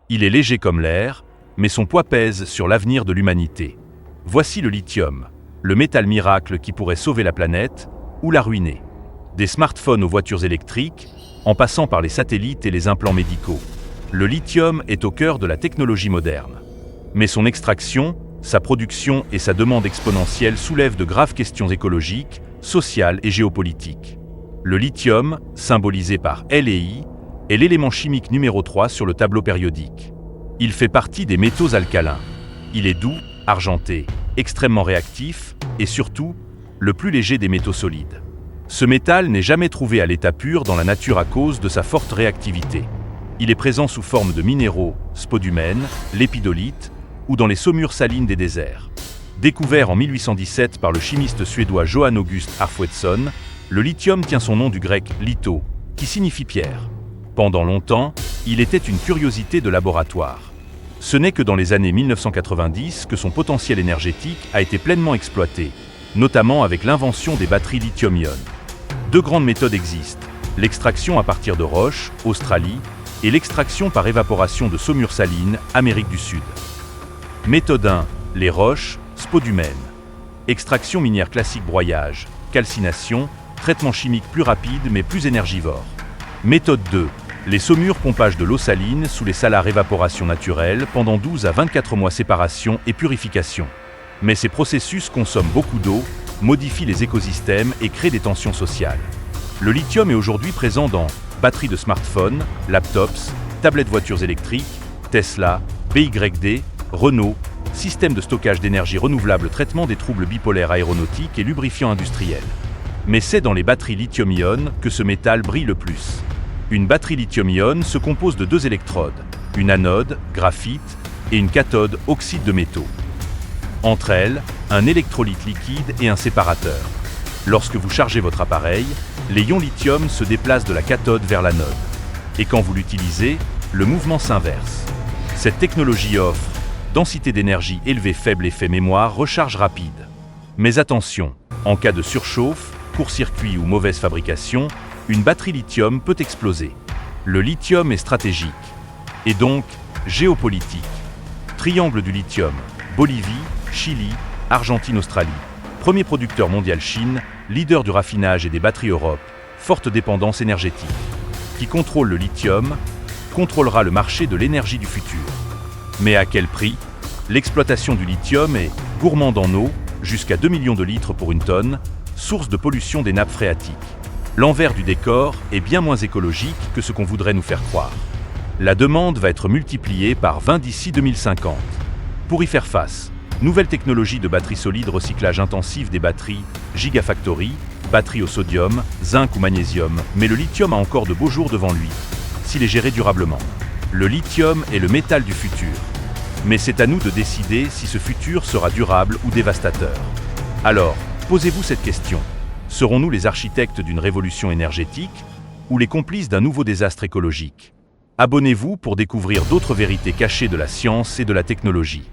Il est léger comme l'air, mais son poids pèse sur l'avenir de l'humanité. Voici le lithium, le métal miracle qui pourrait sauver la planète ou la ruiner. Des smartphones aux voitures électriques, en passant par les satellites et les implants médicaux. Le lithium est au cœur de la technologie moderne. Mais son extraction, sa production et sa demande exponentielle soulèvent de graves questions écologiques, sociales et géopolitiques. Le lithium, symbolisé par L et I, est l'élément chimique numéro 3 sur le tableau périodique. Il fait partie des métaux alcalins. Il est doux, argenté, extrêmement réactif et surtout, le plus léger des métaux solides. Ce métal n'est jamais trouvé à l'état pur dans la nature à cause de sa forte réactivité. Il est présent sous forme de minéraux, spodumène, lépidolite ou dans les saumures salines des déserts. Découvert en 1817 par le chimiste suédois Johan August Arfwedson, le lithium tient son nom du grec litho, qui signifie pierre. Pendant longtemps, il était une curiosité de laboratoire. Ce n'est que dans les années 1990 que son potentiel énergétique a été pleinement exploité, notamment avec l'invention des batteries lithium-ion. Deux grandes méthodes existent, l'extraction à partir de roches, Australie, et l'extraction par évaporation de saumures salines, Amérique du Sud. Méthode 1, les roches, spodumène. Extraction minière classique broyage, calcination, traitement chimique plus rapide mais plus énergivore. Méthode 2, les saumures pompage de l'eau saline sous les salars évaporation naturelle pendant 12 à 24 mois séparation et purification. Mais ces processus consomment beaucoup d'eau, modifient les écosystèmes et créent des tensions sociales. Le lithium est aujourd'hui présent dans batteries de smartphones, laptops, tablettes voitures électriques, Tesla, BYD, Renault, système de stockage d'énergie renouvelable, traitement des troubles bipolaires aéronautiques et lubrifiants industriels. Mais c'est dans les batteries lithium-ion que ce métal brille le plus. Une batterie lithium-ion se compose de deux électrodes, une anode, graphite, et une cathode, oxyde de métaux. Entre elles, un électrolyte liquide et un séparateur. Lorsque vous chargez votre appareil, les ions lithium se déplacent de la cathode vers l'anode. Et quand vous l'utilisez, le mouvement s'inverse. Cette technologie offre densité d'énergie élevée, faible effet mémoire, recharge rapide. Mais attention, en cas de surchauffe, court-circuit ou mauvaise fabrication, une batterie lithium peut exploser. Le lithium est stratégique, et donc géopolitique. Triangle du lithium, Bolivie, Chili, Argentine, Australie. Premier producteur mondial Chine, leader du raffinage et des batteries Europe, forte dépendance énergétique. Qui contrôle le lithium, contrôlera le marché de l'énergie du futur. Mais à quel prix? L'exploitation du lithium est gourmande en eau, jusqu'à 2 millions de litres pour une tonne, source de pollution des nappes phréatiques. L'envers du décor est bien moins écologique que ce qu'on voudrait nous faire croire. La demande va être multipliée par 20 d'ici 2050. Pour y faire face, nouvelle technologie de batteries solides, recyclage intensif des batteries, Gigafactory, batteries au sodium, zinc ou magnésium, mais le lithium a encore de beaux jours devant lui, s'il est géré durablement. Le lithium est le métal du futur. Mais c'est à nous de décider si ce futur sera durable ou dévastateur. Alors, posez-vous cette question. Serons-nous les architectes d'une révolution énergétique ou les complices d'un nouveau désastre écologique? Abonnez-vous pour découvrir d'autres vérités cachées de la science et de la technologie.